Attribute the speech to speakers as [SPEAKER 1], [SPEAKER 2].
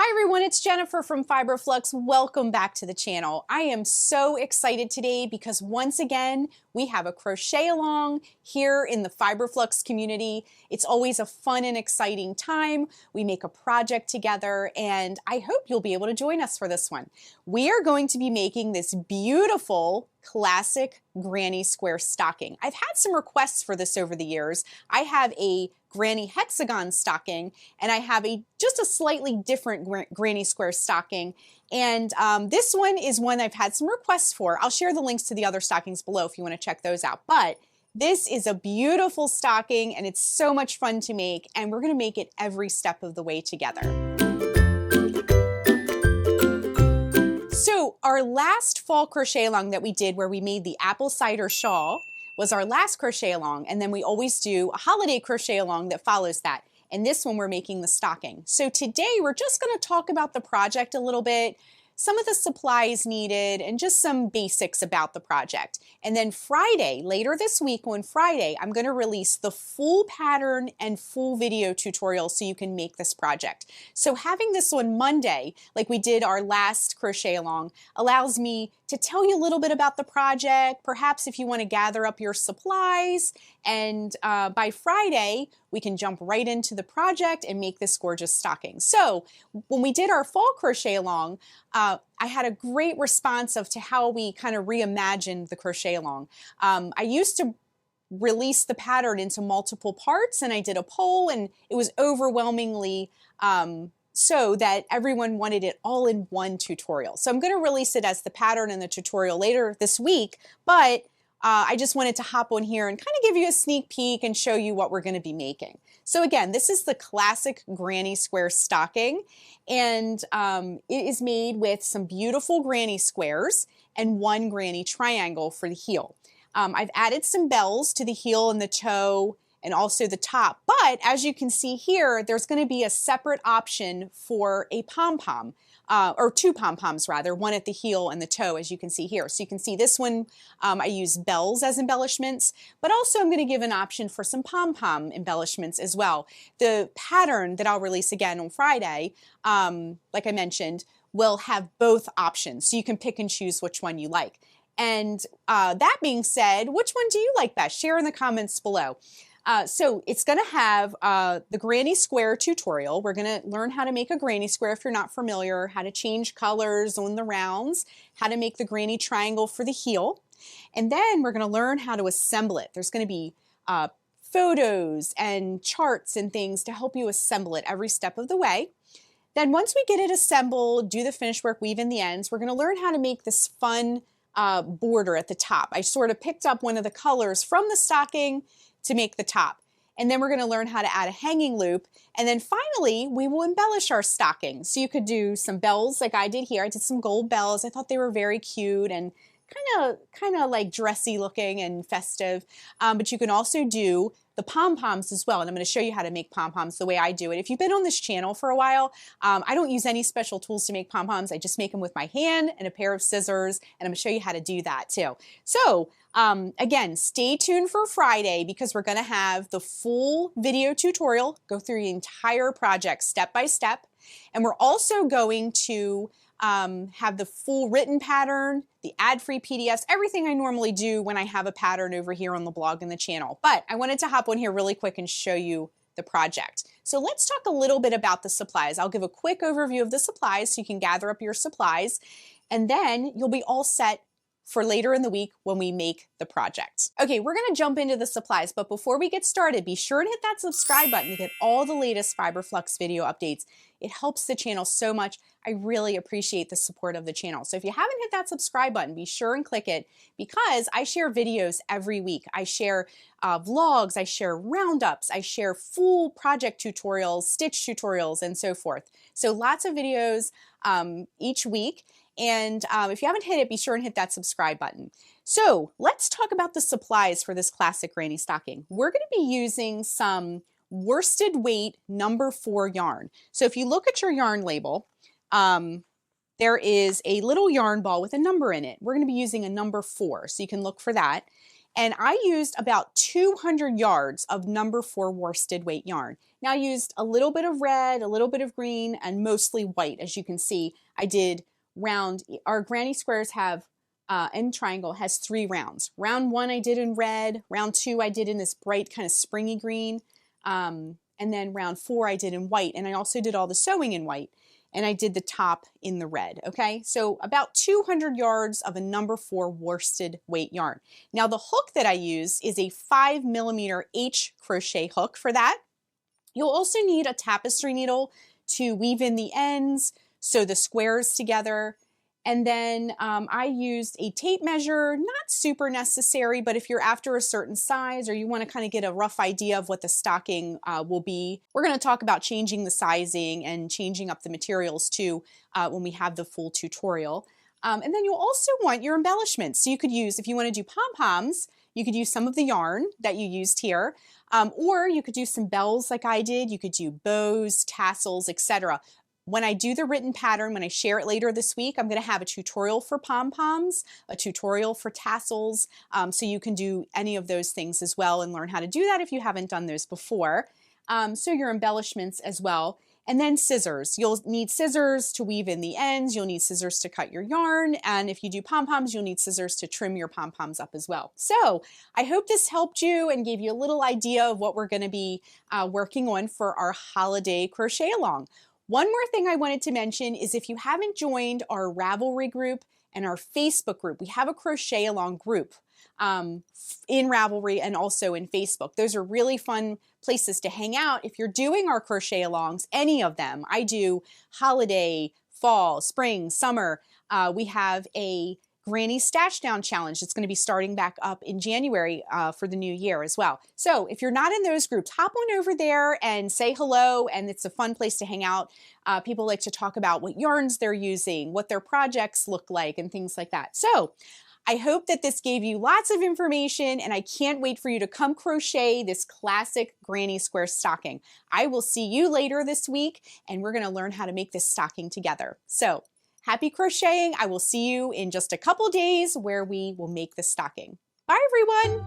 [SPEAKER 1] Hi everyone, it's Jennifer from Fiber Flux. Welcome back to the channel. I am so excited today because once again, we have a crochet along here in the Fiber Flux community. It's always a fun and exciting time. We make a project together and I hope you'll be able to join us for this one. We are going to be making this beautiful classic granny square stocking. I've had some requests for this over the years. I have a granny hexagon stocking and I have just a slightly different granny square stocking, and this one is one I've had some requests for. I'll share the links to the other stockings below if you want to check those out, but this is a beautiful stocking and it's so much fun to make, and we're going to make it every step of the way together. So our last fall crochet along that we did, where we made the apple cider shawl, was our last crochet along, and then we always do a holiday crochet along that follows that. And this one we're making the stocking. So today we're just going to talk about the project a little bit, some of the supplies needed, and just some basics about the project. And then Friday, later this week on Friday, I'm going to release the full pattern and full video tutorial so you can make this project. So having this on Monday, like we did our last crochet along, allows me to tell you a little bit about the project, perhaps if you want to gather up your supplies, and by Friday, we can jump right into the project and make this gorgeous stocking. So when we did our fall crochet along, I had a great response to how we kind of reimagined the crochet along. I used to release the pattern into multiple parts, and I did a poll, and it was overwhelmingly so that everyone wanted it all in one tutorial. So I'm going to release it as the pattern and the tutorial later this week, but I just wanted to hop on here and kind of give you a sneak peek and show you what we're going to be making. So again, this is the classic granny square stocking, and it is made with some beautiful granny squares and one granny triangle for the heel. I've added some bells to the heel and the toe and also the top, but as you can see here, there's going to be a separate option for a pom-pom. Or two pom-poms rather, one at the heel and the toe, as you can see here. So you can see this one, I use bells as embellishments, but also I'm going to give an option for some pom-pom embellishments as well. The pattern that I'll release again on Friday, like I mentioned, will have both options, so you can pick and choose which one you like. And that being said, which one do you like best? Share in the comments below. So it's going to have the granny square tutorial. We're going to learn how to make a granny square if you're not familiar, how to change colors on the rounds, how to make the granny triangle for the heel. And then we're going to learn how to assemble it. There's going to be photos and charts and things to help you assemble it every step of the way. Then once we get it assembled, do the finish work, weave in the ends, we're going to learn how to make this fun border at the top. I sort of picked up one of the colors from the stocking to make the top. And then we're going to learn how to add a hanging loop. And then finally, we will embellish our stocking. So you could do some bells like I did here. I did some gold bells. I thought they were very cute and kind of like dressy looking and festive. But you can also do the pom-poms as well. And I'm going to show you how to make pom-poms the way I do it. If you've been on this channel for a while, I don't use any special tools to make pom-poms. I just make them with my hand and a pair of scissors. And I'm going to show you how to do that too. So again, stay tuned for Friday because we're going to have the full video tutorial, go through the entire project step by step. And we're also going to have the full written pattern, the ad-free PDFs, everything I normally do when I have a pattern over here on the blog and the channel. But I wanted to hop on here really quick and show you the project. So let's talk a little bit about the supplies. I'll give a quick overview of the supplies so you can gather up your supplies, and then you'll be all set for later in the week when we make the project. Okay, we're gonna jump into the supplies, but before we get started, be sure to hit that subscribe button to get all the latest Fiber Flux video updates. It helps the channel so much. I really appreciate the support of the channel. So if you haven't hit that subscribe button, be sure and click it because I share videos every week. I share vlogs, I share roundups, I share full project tutorials, stitch tutorials, and so forth. So lots of videos each week. And if you haven't hit it, be sure and hit that subscribe button. So let's talk about the supplies for this classic granny stocking. We're going to be using some worsted weight number 4 yarn. So if you look at your yarn label, there is a little yarn ball with a number in it. We're going to be using a number 4, so you can look for that. And I used about 200 yards of number 4 worsted weight yarn. Now I used a little bit of red, a little bit of green, and mostly white. As you can see, I did round, our granny squares have, and triangle has 3 rounds. Round 1 I did in red, round 2 I did in this bright kind of springy green, and then round 4 I did in white, and I also did all the sewing in white. And I did the top in the red, okay? So about 200 yards of a number 4 worsted weight yarn. Now the hook that I use is a 5mm H crochet hook for that. You'll also need a tapestry needle to weave in the ends, sew the squares together. And then I used a tape measure, not super necessary, but if you're after a certain size or you want to kind of get a rough idea of what the stocking will be, we're going to talk about changing the sizing and changing up the materials too when we have the full tutorial. And then you'll also want your embellishments. So you could use, if you want to do pom-poms, you could use some of the yarn that you used here, or you could do some bells like I did. You could do bows, tassels, etc. When I do the written pattern, when I share it later this week, I'm going to have a tutorial for pom-poms, a tutorial for tassels, so you can do any of those things as well and learn how to do that if you haven't done those before. So your embellishments as well. And then scissors. You'll need scissors to weave in the ends. You'll need scissors to cut your yarn. And if you do pom-poms, you'll need scissors to trim your pom-poms up as well. So I hope this helped you and gave you a little idea of what we're going to be working on for our holiday crochet along. One more thing I wanted to mention is if you haven't joined our Ravelry group and our Facebook group, we have a crochet along group in Ravelry and also in Facebook. Those are really fun places to hang out. If you're doing our crochet alongs, any of them, I do holiday, fall, spring, summer. We have a Granny Stash Down Challenge. It's going to be starting back up in January for the new year as well. So if you're not in those groups, hop on over there and say hello, and it's a fun place to hang out. People like to talk about what yarns they're using, what their projects look like, and things like that. So I hope that this gave you lots of information, and I can't wait for you to come crochet this classic granny square stocking. I will see you later this week, and we're going to learn how to make this stocking together. So happy crocheting. I will see you in just a couple days where we will make the stocking. Bye, everyone.